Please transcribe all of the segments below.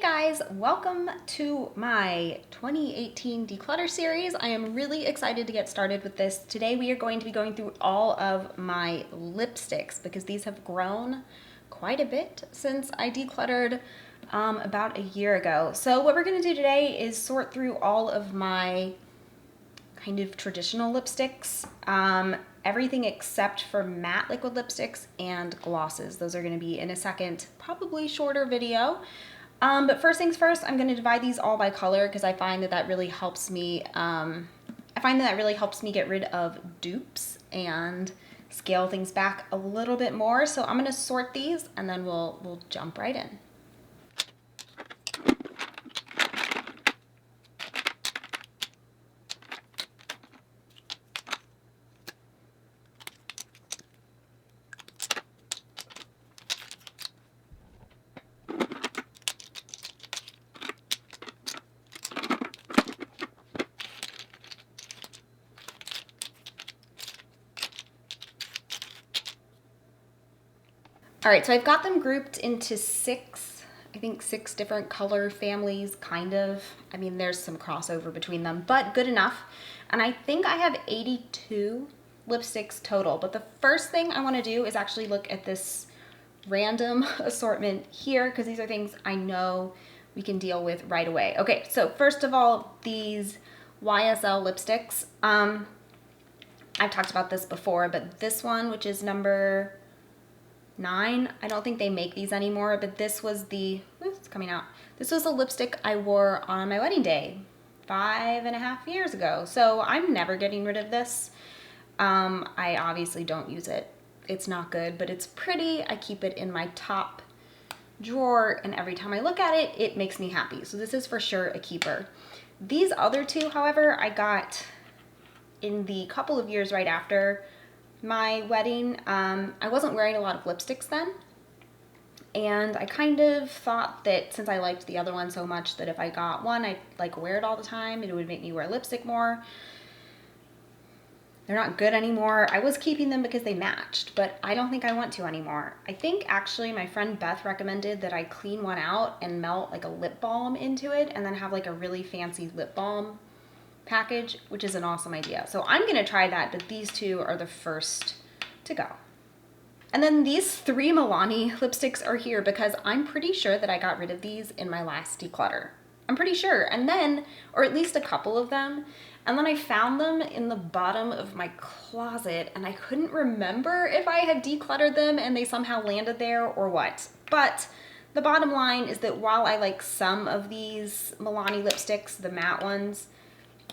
guys, welcome to my 2018 declutter series. I am really excited to get started with this. Today we are going to be going through all of my lipsticks because these have grown quite a bit since I decluttered about a year ago. So what we're going to do today is sort through all of my kind of traditional lipsticks, everything except for matte liquid lipsticks and glosses. Those are going to be in a second, probably shorter video. But first things first, I'm going to divide these all by color because I find that really helps me. Get rid of dupes and scale things back a little bit more. So I'm going to sort these and then we'll jump right in. All right, so I've got them grouped into six different color families, kind of. I mean, there's some crossover between them, but good enough. And I think I have 82 lipsticks total. But the first thing I want to do is actually look at this random assortment here because these are things I know we can deal with right away. Okay, so first of all, these YSL lipsticks. I've talked about this before, but this one, which is number 9. I don't think they make these anymore, but this was it's coming out. This was a lipstick I wore on my wedding day 5.5 years ago. So I'm never getting rid of this. I obviously don't use it. It's not good, but it's pretty. I keep it in my top drawer, and every time I look at it, it makes me happy. So this is for sure a keeper. These other two, however, I got in the couple of years right after my wedding. I wasn't wearing a lot of lipsticks then, and I kind of thought that since I liked the other one so much that if I got one, I'd like wear it all the time and it would make me wear lipstick more. They're not good anymore. I was keeping them because they matched, but I don't think I want to anymore. I think actually my friend Beth recommended that I clean one out and melt like a lip balm into it and then have like a really fancy lip balm package, which is an awesome idea. So I'm gonna try that, but these two are the first to go. And then these 3 Milani lipsticks are here because I'm pretty sure that I got rid of these in my last declutter. I'm pretty sure. And then, or at least a couple of them, and then I found them in the bottom of my closet and I couldn't remember if I had decluttered them and they somehow landed there or what. But the bottom line is that while I like some of these Milani lipsticks, the matte ones,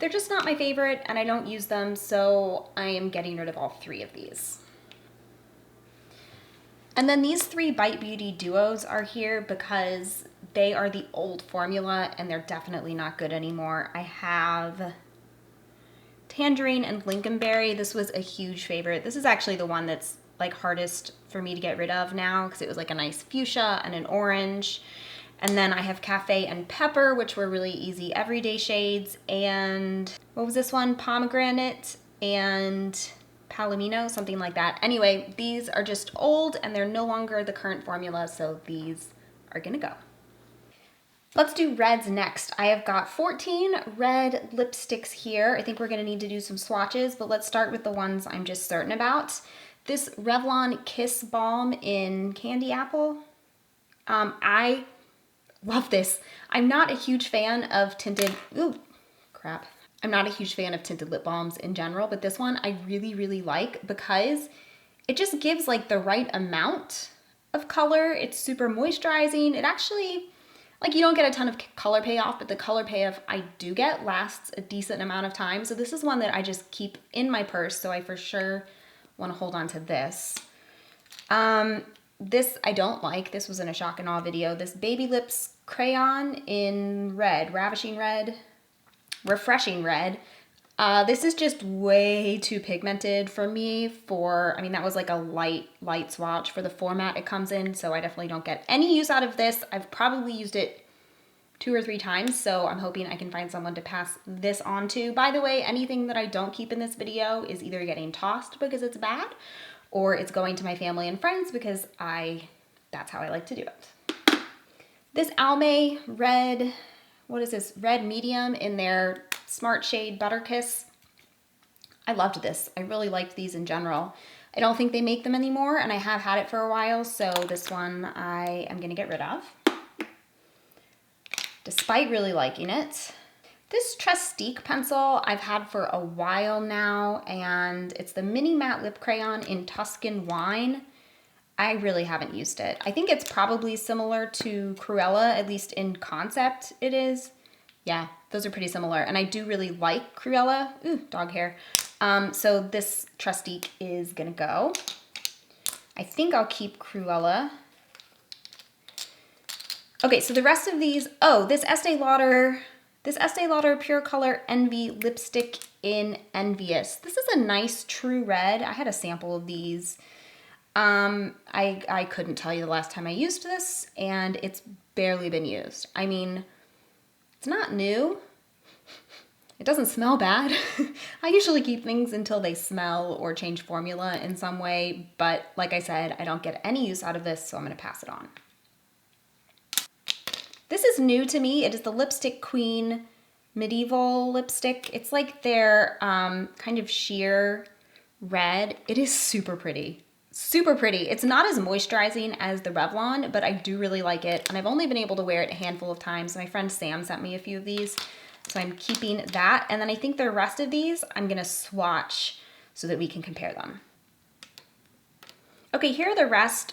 they're just not my favorite and I don't use them, so I am getting rid of all 3 of these. And then these 3 Bite Beauty duos are here because they are the old formula and they're definitely not good anymore. I have Tangerine and Lincolnberry. This was a huge favorite. This is actually the one that's like hardest for me to get rid of now because it was like a nice fuchsia and an orange. And then I have Cafe and Pepper, which were really easy everyday shades. And what was this one? Pomegranate and Palomino, something like that. Anyway, these are just old and they're no longer the current formula, so these are gonna go. Let's do reds next. I have got 14 red lipsticks here. I think we're gonna need to do some swatches, but let's start with the ones I'm just certain about. This Revlon Kiss Balm in Candy Apple. I love this. I'm not a huge fan of tinted, I'm not a huge fan of tinted lip balms in general, but this one I really, really like because it just gives like the right amount of color. It's super moisturizing. It actually, like, you don't get a ton of color payoff, but the color payoff I do get lasts a decent amount of time. So this is one that I just keep in my purse. So I for sure want to hold on to this. This I don't like. This was in a shock and awe video. This Baby Lips Crayon in red, Ravishing Red, Refreshing Red. This is just way too pigmented for me I mean, that was like a light swatch for the format it comes in, so I definitely don't get any use out of this. I've probably used it 2 or 3 times, so I'm hoping I can find someone to pass this on to. By the way, anything that I don't keep in this video is either getting tossed because it's bad, or it's going to my family and friends because that's how I like to do it. This Almay red, what is this? Red medium in their Smart Shade Butter Kiss. I loved this. I really liked these in general. I don't think they make them anymore, and I have had it for a while, so this one I am gonna get rid of, despite really liking it. This Trestique pencil I've had for a while now, and it's the Mini Matte Lip Crayon in Tuscan Wine. I really haven't used it. I think it's probably similar to Cruella, at least in concept it is. Yeah, those are pretty similar, and I do really like Cruella. Ooh, dog hair. So this Trestique is gonna go. I think I'll keep Cruella. Okay, so the rest of these, oh, this Estee Lauder Pure Color Envy lipstick in Envious. This is a nice true red. I had a sample of these. I couldn't tell you the last time I used this, and it's barely been used. I mean, it's not new. It doesn't smell bad. I usually keep things until they smell or change formula in some way, but like I said, I don't get any use out of this, so I'm gonna pass it on. This is new to me. It is the Lipstick Queen Medieval lipstick. It's like their kind of sheer red. It is super pretty. Super pretty. It's not as moisturizing as the Revlon, but I do really like it. And I've only been able to wear it a handful of times. My friend Sam sent me a few of these, so I'm keeping that. And then I think the rest of these, I'm gonna swatch so that we can compare them. Okay, here are the rest.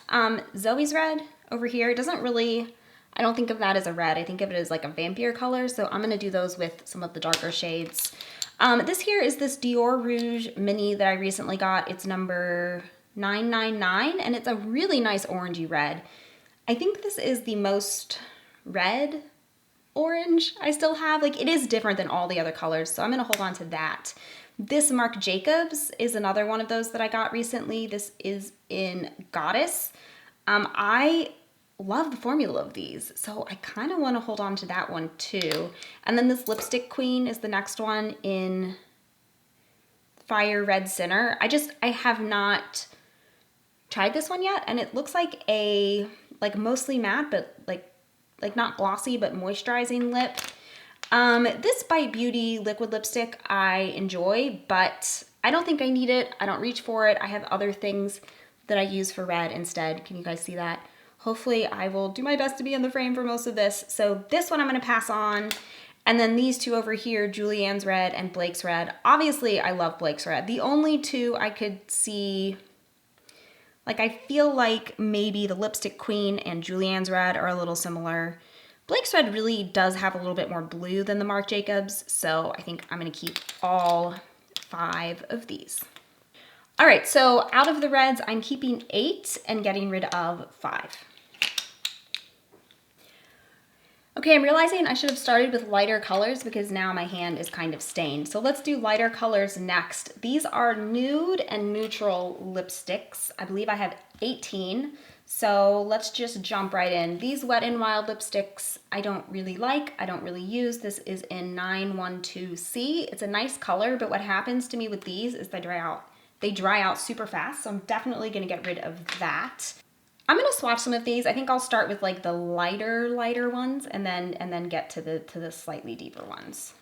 Zoe's red over here, it doesn't really, I don't think of that as a red. I think of it as like a vampire color. So I'm gonna do those with some of the darker shades. This here is this Dior Rouge Mini that I recently got. It's number 999, and it's a really nice orangey red. I think this is the most red orange I still have. Like, it is different than all the other colors, so I'm gonna hold on to that. This Marc Jacobs is another one of those that I got recently. This is in Goddess. I love the formula of these, so I kind of want to hold on to that one too. And then this Lipstick Queen is the next one in Fire Red Sinner. I have not tried this one yet, and it looks like a mostly matte, but like not glossy, but moisturizing lip. This Bite Beauty liquid lipstick I enjoy, but I don't think I need it. I don't reach for it. I have other things that I use for red instead. Can you guys see that? Hopefully I will do my best to be in the frame for most of this. So this one I'm gonna pass on. And then these two over here, Julianne's red and Blake's red. Obviously I love Blake's red. The only two I could see, like, I feel like maybe the Lipstick Queen and Julianne's red are a little similar. Blake's red really does have a little bit more blue than the Marc Jacobs, so I think I'm gonna keep all 5 of these. All right, so out of the reds, I'm keeping 8 and getting rid of 5. Okay, I'm realizing I should have started with lighter colors because now my hand is kind of stained. So let's do lighter colors next. These are nude and neutral lipsticks. I believe I have 18. So let's just jump right in. These Wet n Wild lipsticks I don't really like, I don't really use. This is in 912C. It's a nice color, but what happens to me with these is they dry out. They dry out super fast, so I'm definitely gonna get rid of that. I'm gonna swatch some of these. I think I'll start with like the lighter ones and then get to the slightly deeper ones.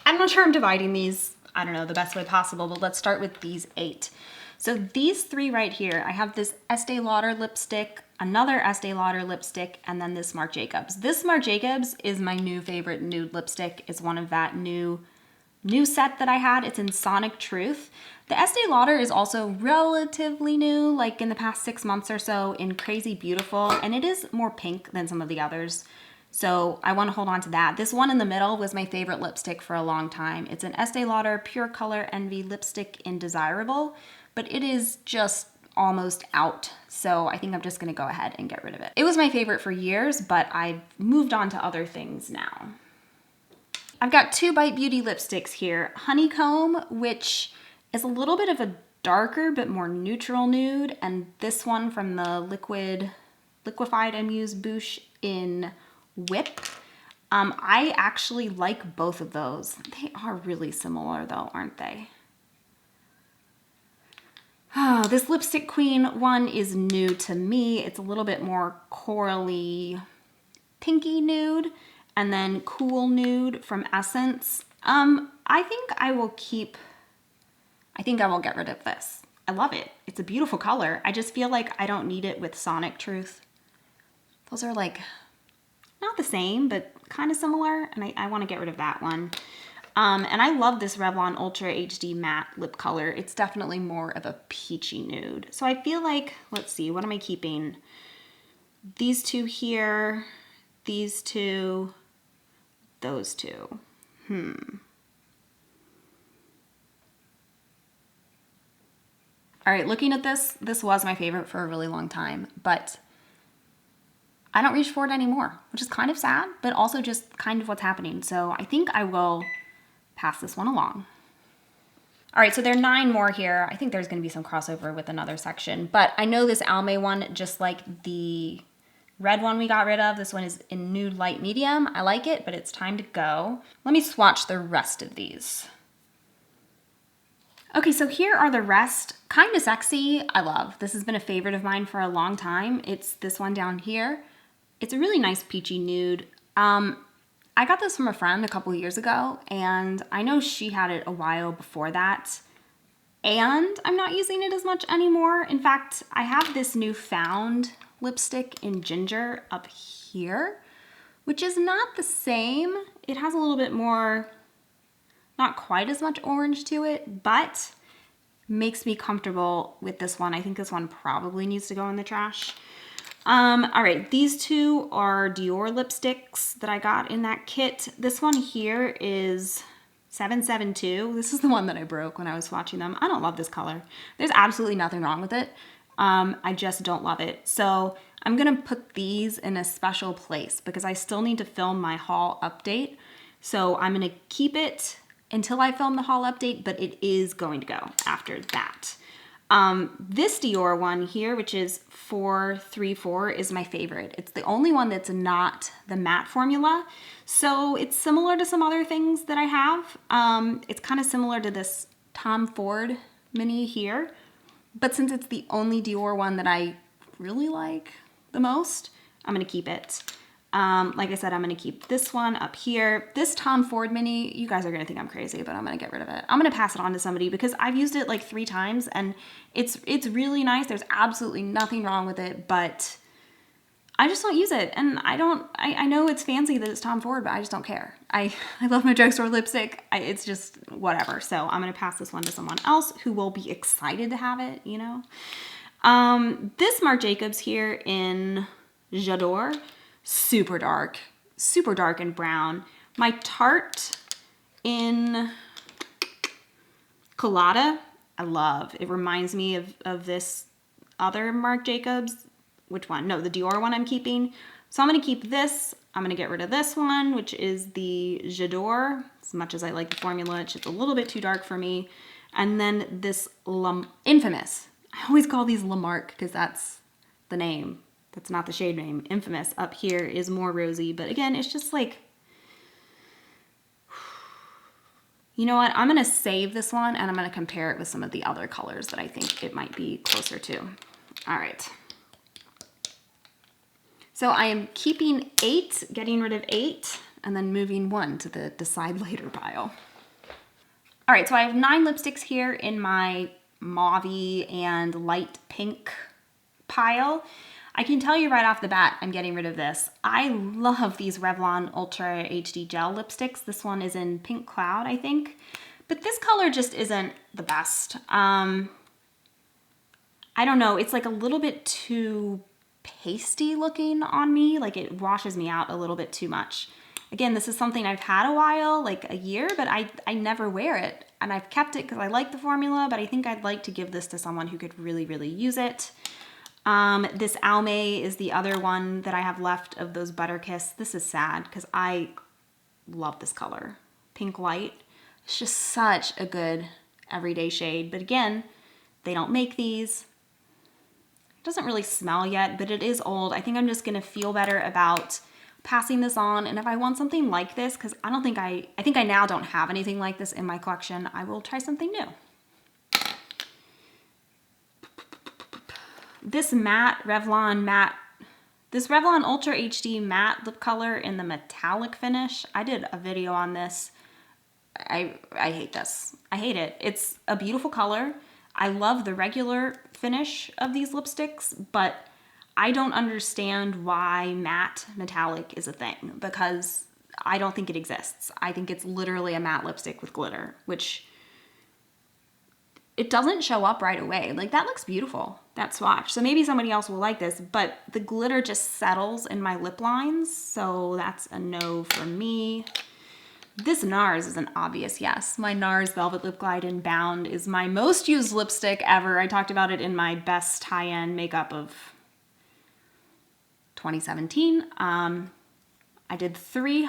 I'm not sure I'm dividing these, I don't know, the best way possible, but let's start with these 8. So these 3 right here, I have this Estee Lauder lipstick, another Estee Lauder lipstick, and then this Marc Jacobs. This Marc Jacobs is my new favorite nude lipstick. It's one of that new set that I had. It's in Sonic Truth. The Estee Lauder is also relatively new, like in the past 6 months or so, in Crazy Beautiful, and it is more pink than some of the others. So I want to hold on to that. This one in the middle was my favorite lipstick for a long time. It's an Estee Lauder Pure Color Envy lipstick in Desirable, but it is just almost out. So I think I'm just gonna go ahead and get rid of it. It was my favorite for years, but I've moved on to other things now. I've got 2 Bite Beauty lipsticks here. Honeycomb, which is a little bit of a darker but more neutral nude, and this one from the Liquified Amuse Bouche in Whip. I actually like both of those. They are really similar though, aren't they? Oh, this Lipstick Queen one is new to me. It's a little bit more corally pinky nude, and then cool nude from Essence. I think I will get rid of this. I love it. It's a beautiful color. I just feel like I don't need it with Sonic Truth. Those are like, not the same, but kind of similar, and I want to get rid of that one. And I love this Revlon Ultra HD Matte lip color. It's definitely more of a peachy nude. So I feel like, let's see, what am I keeping? These two here, these two, those two. All right, looking at this was my favorite for a really long time, but I don't reach for it anymore, which is kind of sad, but also just kind of what's happening. So I think I will pass this one along. All right, so there are 9 more here. I think there's gonna be some crossover with another section, but I know this Almay one, just like the red one we got rid of, this one is in nude light medium. I like it, but it's time to go. Let me swatch the rest of these. Okay, so here are the rest. Kind of Sexy, I love. This has been a favorite of mine for a long time. It's this one down here. It's a really nice peachy nude. I got this from a friend a couple years ago, and I know she had it a while before that, and I'm not using it as much anymore. In fact, I have this newfound lipstick in Ginger up here, which is not the same. It has a little bit more, not quite as much orange to it, but makes me comfortable with this one. I think this one probably needs to go in the trash. All right, these two are Dior lipsticks that I got in that kit. This one here is 772. This is the one that I broke when I was swatching them. I don't love this color. There's absolutely nothing wrong with it. I just don't love it. So I'm gonna put these in a special place because I still need to film my haul update. So I'm gonna keep it until I film the haul update, but it is going to go after that. This Dior one here, which is 434, is my favorite. It's the only one that's not the matte formula. So it's similar to some other things that I have. It's kind of similar to this Tom Ford mini here. But since it's the only Dior one that I really like the most, I'm gonna keep it. Like I said, I'm gonna keep this one up here. This Tom Ford mini, you guys are gonna think I'm crazy, but I'm gonna get rid of it. I'm gonna pass it on to somebody because I've used it like 3 times and it's really nice. There's absolutely nothing wrong with it, but I just don't use it. And I know it's fancy that it's Tom Ford, but I just don't care. I love my drugstore lipstick. It's just whatever. So I'm gonna pass this one to someone else who will be excited to have it, you know? This Marc Jacobs here in J'adore. Super dark and brown. My Tarte in Colada, I love. It reminds me of this other Marc Jacobs. Which one? No, the Dior one I'm keeping. So I'm gonna keep this. I'm gonna get rid of this one, which is the J'adore. As much as I like the formula, it's just a little bit too dark for me. And then this Infamous. I always call these LeMarc because that's the name. That's not the shade name. Infamous up here is more rosy, but again, it's just like, you know what? I'm gonna save this one and I'm gonna compare it with some of the other colors that I think it might be closer to. All right. So I am keeping 8, getting rid of 8, and then moving 1 to the decide later pile. All right, so I have 9 lipsticks here in my mauve and light pink pile. I can tell you right off the bat, I'm getting rid of this. I love these Revlon Ultra HD Gel lipsticks. This one is in Pink Cloud, I think. But this color just isn't the best. I don't know, it's like a little bit too pasty looking on me. Like it washes me out a little bit too much. Again, this is something I've had a while, like a year, but I never wear it. And I've kept it because I like the formula, but I think I'd like to give this to someone who could really, really use it. This Almay is the other one that I have left of those Butterkiss. This is sad because I love this color. Pink Light. It's just such a good everyday shade. But again, they don't make these. It doesn't really smell yet, but it is old. I think I'm just gonna feel better about passing this on. And if I want something like this, because I think I now don't have anything like this in my collection, I will try something new. This matte, Revlon Matte This Revlon Ultra HD Matte Lip Color in the metallic finish. I did a video on this. I hate this. I hate it. It's a beautiful color. I love the regular finish of these lipsticks, but I don't understand why matte metallic is a thing, because I don't think it exists. I think it's literally a matte lipstick with glitter, which it doesn't show up right away. Like, that looks beautiful, that swatch. So maybe somebody else will like this, but the glitter just settles in my lip lines, so that's a no for me. This NARS is an obvious yes. My NARS Velvet Lip Glide in Bound is my most used lipstick ever. I talked about it in my best high-end makeup of 2017. I did three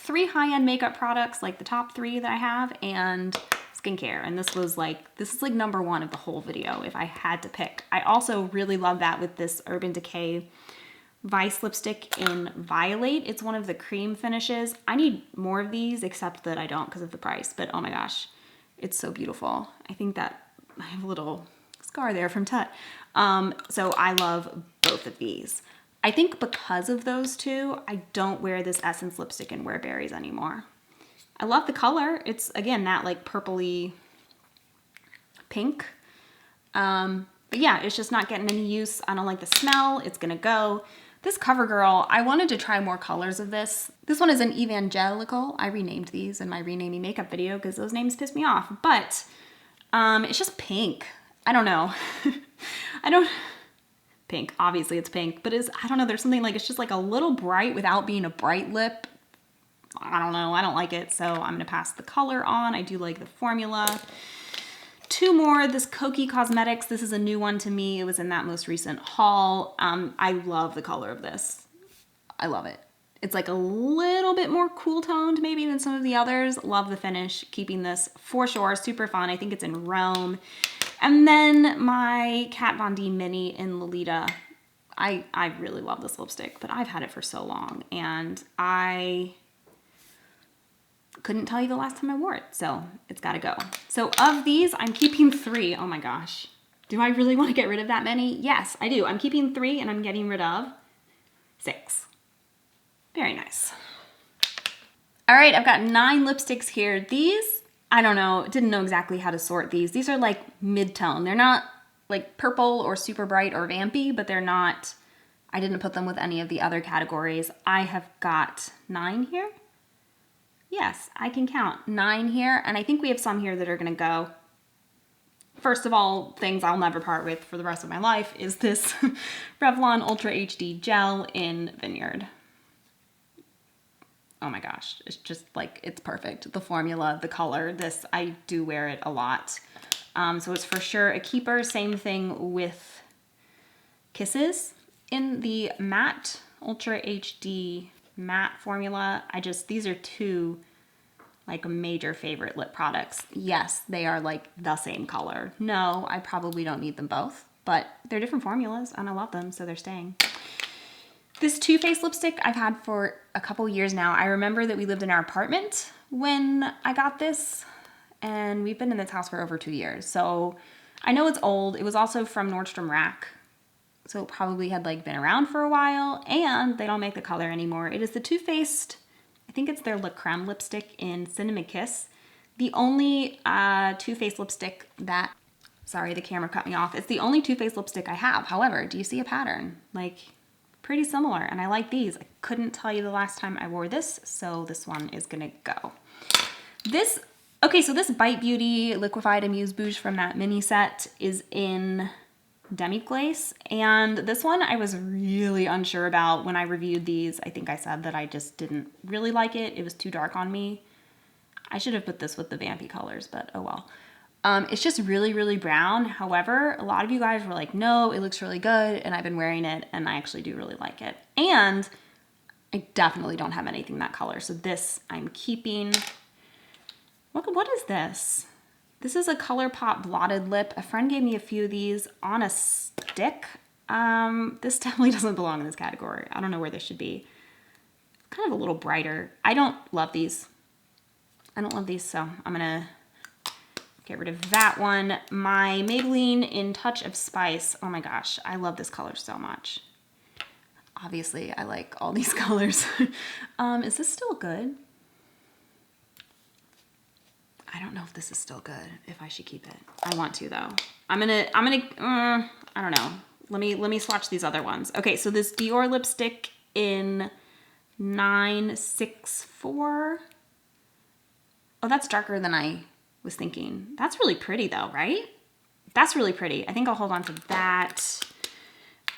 high-end makeup products, like the top 3 that I have, and skincare. And this is like number 1 of the whole video if I had to pick. I also really love that with this Urban Decay Vice lipstick in Violet. It's one of the cream finishes. I need more of these, except that I don't because of the price, but oh my gosh, it's so beautiful. I think that I have a little scar there from Tut. So I love both of these. I think because of those two, I don't wear this Essence lipstick in Wear Berries anymore. I love the color. It's, again, that like purpley pink. But yeah, it's just not getting any use. I don't like the smell. It's gonna go. This CoverGirl, I wanted to try more colors of this. This one is an Evangelical. I renamed these in my renaming makeup video because those names piss me off. But it's just pink. I don't know. Pink, obviously it's pink, but I don't know, there's something like, it's just like a little bright without being a bright lip. I don't know, I don't like it, so I'm gonna pass the color on. I do like the formula. 2 more, this Coqui Cosmetics. This is a new one to me. It was in that most recent haul. I love the color of this. I love it. It's like a little bit more cool toned maybe than some of the others. Love the finish. Keeping this for sure. Super fun. I think it's in Rome. And then my Kat Von D Mini in Lolita. I really love this lipstick, but I've had it for so long and I couldn't tell you the last time I wore it, so it's gotta go. So of these, I'm keeping 3. Oh my gosh. Do I really want to get rid of that many? Yes, I do. I'm keeping 3 and I'm getting rid of 6. Very nice. All right, I've got 9 lipsticks here. These, I don't know, didn't know exactly how to sort these. These are like mid-tone. They're not like purple or super bright or vampy, but they're not, I didn't put them with any of the other categories. I have got 9 here. Yes, I can count 9 here, and I think we have some here that are gonna go. First of all, things I'll never part with for the rest of my life is this Revlon Ultra HD Gel in Vineyard. Oh my gosh, it's just like, it's perfect. The formula, the color, this, I do wear it a lot. So it's for sure a keeper. Same thing with Kisses in the matte Ultra HD matte formula. These are 2 like major favorite lip products. Yes, they are like the same color. No, I probably don't need them both, but they're different formulas and I love them, so they're staying. This Too Faced lipstick I've had for a couple years now. I remember that we lived in our apartment when I got this, and we've been in this house for over 2 years. So I know it's old. It was also from Nordstrom Rack, so it probably had like been around for a while, and they don't make the color anymore. It is the Too Faced, I think it's their Creme lipstick in Cinnamon Kiss. The only Too Faced lipstick that, sorry, the camera cut me off. It's the only Too Faced lipstick I have. However, do you see a pattern? Like, pretty similar, and I like these. I couldn't tell you the last time I wore this, so this one is gonna go. Okay, so this Bite Beauty Liquified Amuse Bouche from that mini set is in Demi Glace, and this one I was really unsure about when I reviewed these. I think I said that I just didn't really like it. It was too dark on me. I should have put this with the vampy colors, but oh well. It's just really, really brown. However, a lot of you guys were like, no, it looks really good, and I've been wearing it, and I actually do really like it. And I definitely don't have anything that color, so this I'm keeping. What is this? This is a ColourPop Blotted Lip. A friend gave me a few of these on a stick. This definitely doesn't belong in this category. I don't know where this should be. It's kind of a little brighter. I don't love these. I don't love these, so I'm gonna get rid of that one. My Maybelline in Touch of Spice. Oh my gosh, I love this color so much. Obviously, I like all these colors. Is this still good? I don't know if this is still good, if I should keep it. I want to though. I don't know. Let me swatch these other ones. Okay, so this Dior lipstick in 964. Oh, that's darker than I was thinking. That's really pretty though, right? That's really pretty. I think I'll hold on to that.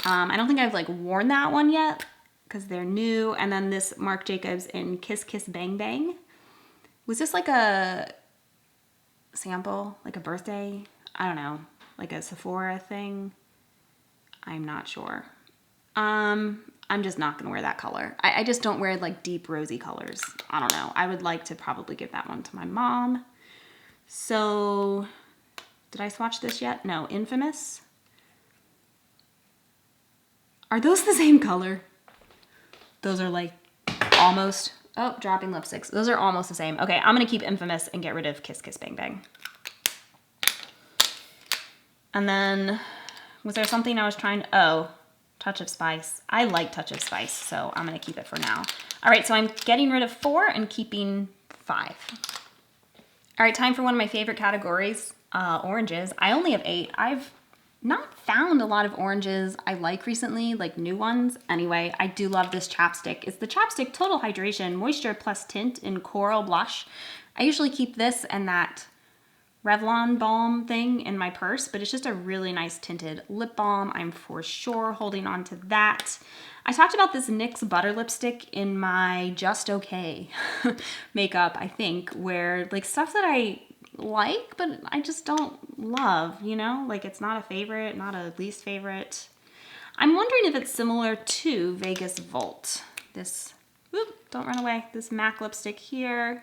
I don't think I've like worn that one yet because they're new. And then this Marc Jacobs in Kiss Kiss Bang Bang. Was this like a sample, like a birthday? I don't know, like a Sephora thing. I'm not sure. I'm just not gonna wear that color. I just don't wear like deep rosy colors. I don't know. I would like to probably give that one to my mom. So, did I swatch this yet? No, Infamous. Are those the same color? Those are like almost, oh, dropping lipsticks. Those are almost the same. Okay, I'm gonna keep Infamous and get rid of Kiss Kiss Bang Bang. And then, was there something I was trying to, oh, Touch of Spice. I like Touch of Spice, so I'm gonna keep it for now. All right, so I'm getting rid of 4 and keeping 5. All right, time for one of my favorite categories, oranges. I only have 8. I've not found a lot of oranges I like recently, like new ones. Anyway, I do love this chapstick. It's the Chapstick Total Hydration Moisture Plus Tint in Coral Blush. I usually keep this and that Revlon balm thing in my purse, but it's just a really nice tinted lip balm. I'm for sure holding on to that. I talked about this NYX Butter Lipstick in my Just Okay makeup, I think, where like stuff that I like, but I just don't love, you know? Like it's not a favorite, not a least favorite. I'm wondering if it's similar to Vegas Volt. This, whoop, don't run away, this MAC lipstick here.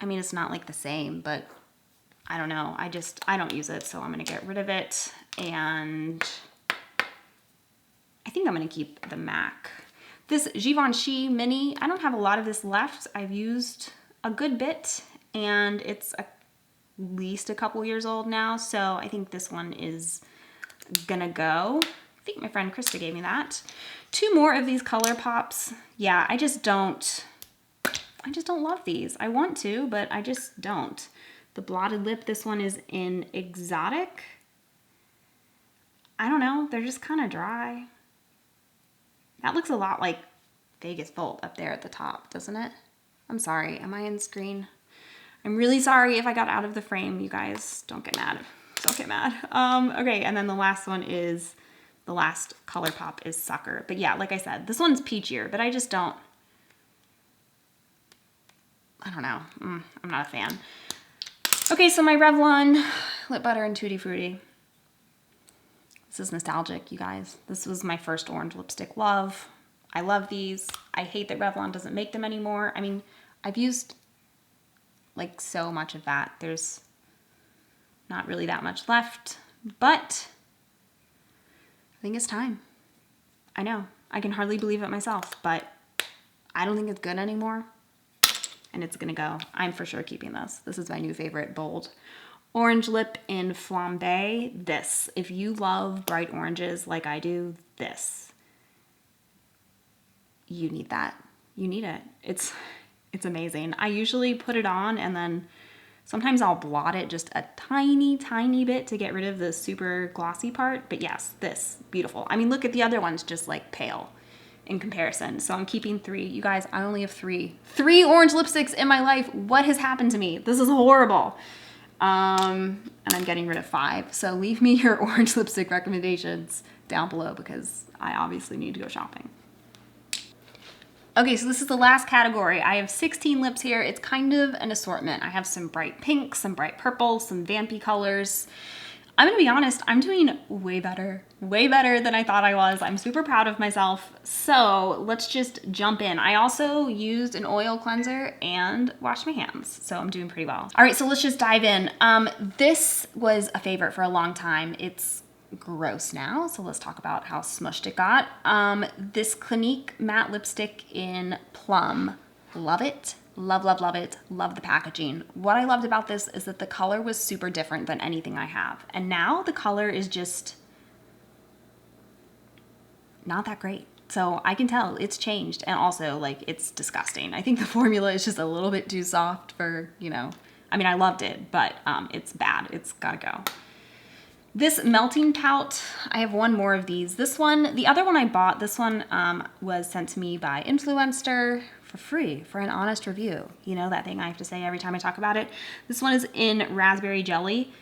I mean, it's not like the same, but I don't know. I don't use it, so I'm gonna get rid of it. And I think I'm gonna keep the MAC. This Givenchy Mini, I don't have a lot of this left. I've used a good bit, and it's at least a couple years old now, so I think this one is gonna go. I think my friend Krista gave me that. 2 more of these Color Pops. Yeah, I just don't love these. I want to, but I just don't. The Blotted Lip, this one is in Exotic. I don't know, they're just kind of dry. That looks a lot like Vegas Volt up there at the top, doesn't it? I'm sorry, am I in screen? I'm really sorry if I got out of the frame, you guys. Don't get mad. Don't get mad. Okay, and then the last one is, the last Color Pop is Sucker. But yeah, like I said, this one's peachier, but I just don't, I don't know. I'm not a fan. Okay, so my Revlon Lip Butter and Tutti Frutti. This is nostalgic, you guys. This was my first orange lipstick love. I love these. I hate that Revlon doesn't make them anymore. I mean, I've used like so much of that. There's not really that much left, but I think it's time. I know, I can hardly believe it myself, but I don't think it's good anymore. And it's gonna go. I'm for sure keeping this. This is my new favorite, bold orange lip in Flambe. This, if you love bright oranges like I do, this, you need that. You need it. It's amazing. I usually put it on and then sometimes I'll blot it just a tiny, tiny bit to get rid of the super glossy part. But yes, this, beautiful. I mean, look at the other ones, just like pale in comparison. So I'm keeping 3. You guys, I only have 3 orange lipsticks in my life. What has happened to me? This is horrible. And I'm getting rid of 5. So leave me your orange lipstick recommendations down below because I obviously need to go shopping. Okay, so this is the last category. I have 16 lips here. It's kind of an assortment. I have some bright pinks, some bright purples, some vampy colors. I'm gonna be honest, I'm doing way better than I thought I was. I'm super proud of myself. So let's just jump in. I also used an oil cleanser and washed my hands, so I'm doing pretty well. All right, so let's just dive in. This was a favorite for a long time. It's gross now, so let's talk about how smushed it got. This Clinique matte lipstick in Plum. Love it. Love, love, love it. Love the packaging. What I loved about this is that the color was super different than anything I have. And now the color is just not that great. So I can tell it's changed, and also like it's disgusting. I think the formula is just a little bit too soft for, you know, I mean, I loved it, but it's bad. It's gotta go. This melting pout, I have one more of these. This one, the other one I bought, this one was sent to me by Influencer for free for an honest review. You know, that thing I have to say every time I talk about it. This one is in Raspberry Jelly.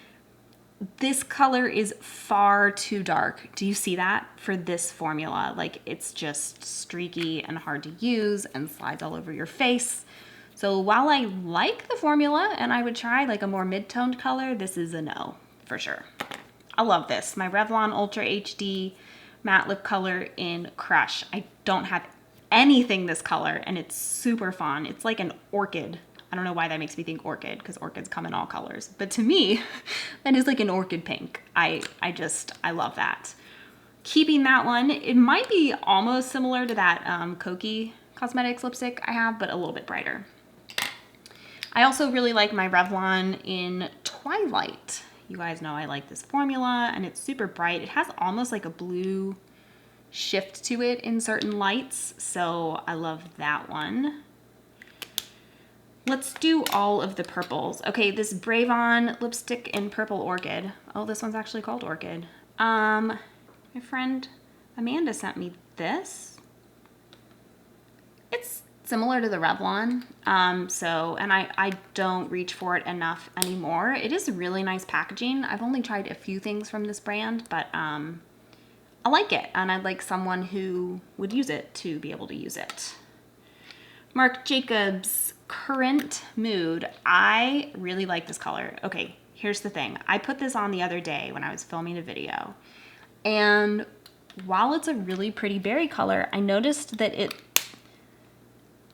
This color is far too dark. Do you see that for this formula? Like, it's just streaky and hard to use and slides all over your face. So while I like the formula and I would try like a more mid-toned color, this is a no for sure. I love this. My Revlon Ultra HD matte lip color in Crush. I don't have anything this color, and it's super fun. It's like an orchid. I don't know why that makes me think orchid, because orchids come in all colors. But to me, that is like an orchid pink. I love that. Keeping that one, it might be almost similar to that Coqui Cosmetics lipstick I have, but a little bit brighter. I also really like my Revlon in Twilight. You guys know I like this formula, and it's super bright. It has almost like a blue shift to it in certain lights, so I love that one. Let's do all of the purples. Okay, this Bravon lipstick in Purple Orchid. Oh, this one's actually called Orchid. My friend Amanda sent me this. It's similar to the Revlon, and I don't reach for it enough anymore. It is really nice packaging. I've only tried a few things from this brand, but I like it, and I'd like someone who would use it to be able to use it. Marc Jacobs Current Mood. I really like this color. Okay, here's the thing. I put this on the other day when I was filming a video, and while it's a really pretty berry color, I noticed that it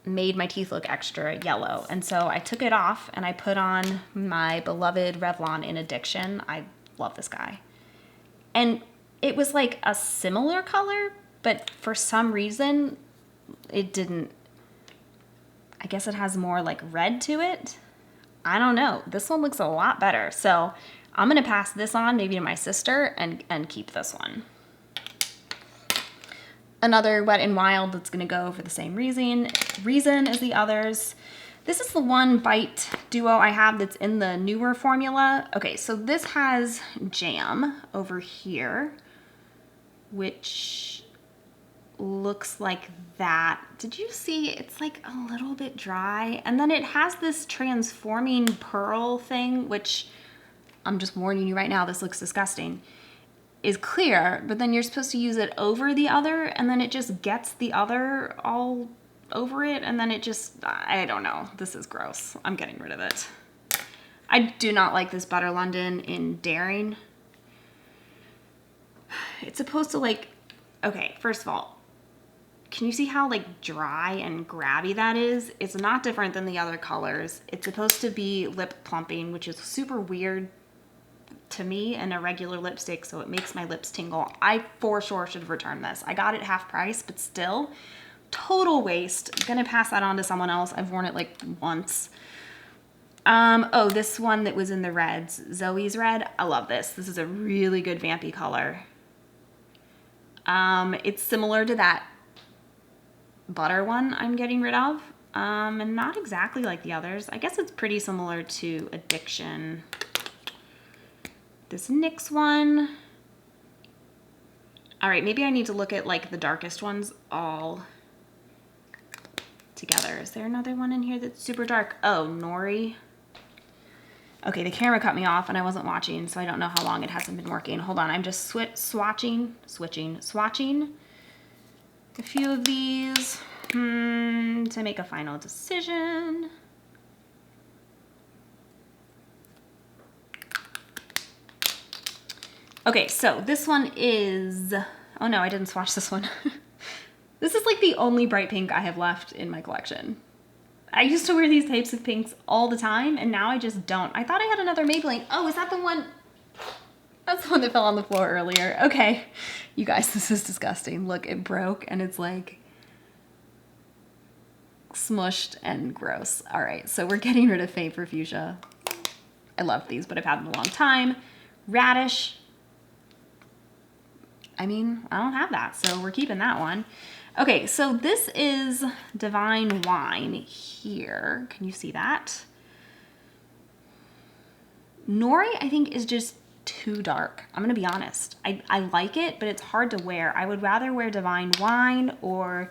made my teeth look extra yellow. And so I took it off and I put on my beloved Revlon in Addiction. I love this guy. And it was like a similar color, but for some reason it didn't, I guess it has more like red to it. I don't know. This one looks a lot better. So I'm gonna pass this on maybe to my sister and keep this one. Another Wet n Wild that's gonna go for the same reason as the others. This is the one bite duo I have that's in the newer formula. Okay, so this has jam over here, which looks like that. Did you see? It's like a little bit dry. And then it has this transforming pearl thing, which I'm just warning you right now, this looks disgusting, is clear, but then you're supposed to use it over the other, and then it just gets the other all over it, and then it just, I don't know. This is gross. I'm getting rid of it. I do not like this Butter London in Daring. It's supposed to like, okay, first of all, can you see how like dry and grabby that is? It's not different than the other colors. It's supposed to be lip plumping, which is super weird to me in a regular lipstick, so it makes my lips tingle. I for sure should return this. I got it half price, but still, total waste. I'm gonna pass that on to someone else. I've worn it like once. Oh, this one that was in the reds, Zoe's Red. I love this. This is a really good vampy color. It's similar to that butter one I'm getting rid of, and not exactly like the others. I guess it's pretty similar to Addiction. This NYX one. All right, maybe I need to look at like the darkest ones all together. Is there another one in here that's super dark? Oh, Nori. Okay, the camera cut me off and I wasn't watching, so I don't know how long it hasn't been working. Hold on, I'm just swatching a few of these to make a final decision. Okay, so this one is, oh no, I didn't swatch this one. This is like the only bright pink I have left in my collection. I used to wear these types of pinks all the time, and now I just don't. I thought I had another Maybelline. Oh, is that the one? That's the one that fell on the floor earlier. Okay, you guys, this is disgusting. Look, it broke, and it's like smushed and gross. All right, so we're getting rid of Faint for Fuchsia. I love these, but I've had them a long time. Radish. I mean, I don't have that, so we're keeping that one. Okay, so this is Divine Wine here. Can you see that? Nori, I think, is just too dark. I'm gonna be honest. I like it, but it's hard to wear. I would rather wear Divine Wine or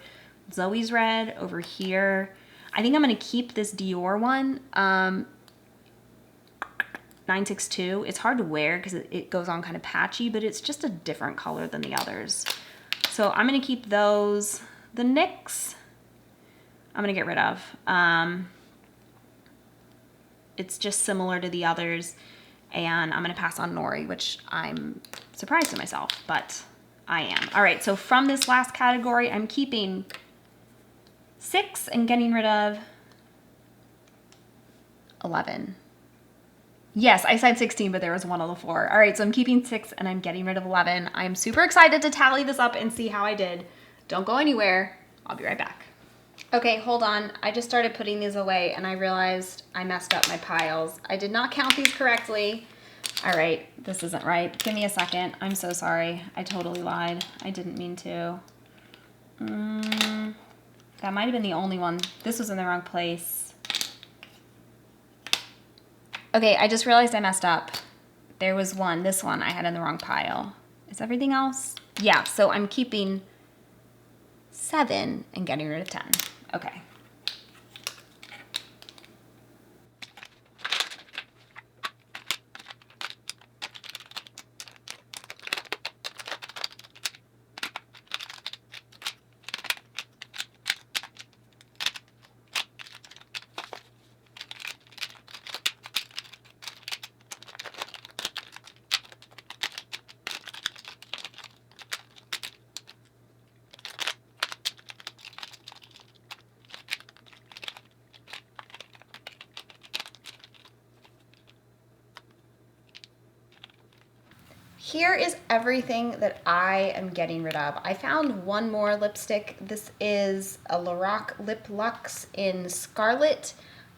Zoe's Red over here. I think I'm gonna keep this Dior one, 962. It's hard to wear because it goes on kind of patchy, but it's just a different color than the others. So I'm gonna keep those. The NYX, I'm gonna get rid of. It's just similar to the others, and I'm gonna pass on Nori, which I'm surprised at myself, but I am. All right, so from this last category, I'm keeping 6 and getting rid of 11. Yes, I said 16, but there was one on the floor. All right, so I'm keeping 6 and I'm getting rid of 11. I'm super excited to tally this up and see how I did. Don't go anywhere. I'll be right back. Okay, hold on. I just started putting these away and I realized I messed up my piles. I did not count these correctly. All right, this isn't right. Give me a second. I'm so sorry. I totally lied. I didn't mean to. That might have been the only one. This was in the wrong place. Okay, I just realized I messed up. There was one, this one I had in the wrong pile. Is everything else? Yeah, so I'm keeping 7 and getting rid of 10. Okay. Here is everything that I am getting rid of. I found one more lipstick. This is a Lorac Lip Luxe in Scarlet.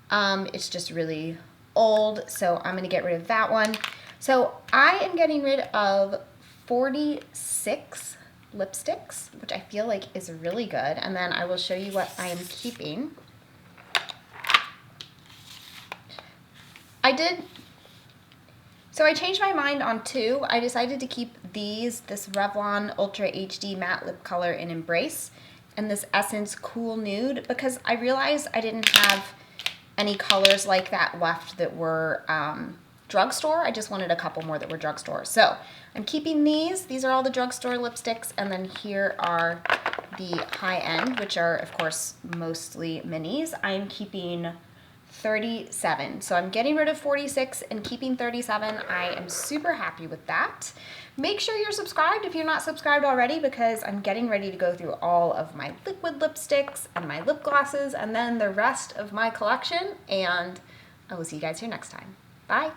It's just really old, so I'm gonna get rid of that one. So I am getting rid of 46 lipsticks, which I feel like is really good. And then I will show you what I am keeping. So I changed my mind on 2. I decided to keep this Revlon Ultra HD Matte Lip Color in Embrace and this Essence Cool Nude, because I realized I didn't have any colors like that left that were drugstore. I just wanted a couple more that were drugstore. So I'm keeping these. These are all the drugstore lipsticks, and then here are the high end, which are, of course, mostly minis. I'm keeping 37. So I'm getting rid of 46 and keeping 37. I am super happy with that. Make sure you're subscribed if you're not subscribed already, because I'm getting ready to go through all of my liquid lipsticks and my lip glosses and then the rest of my collection. And I will see you guys here next time. Bye.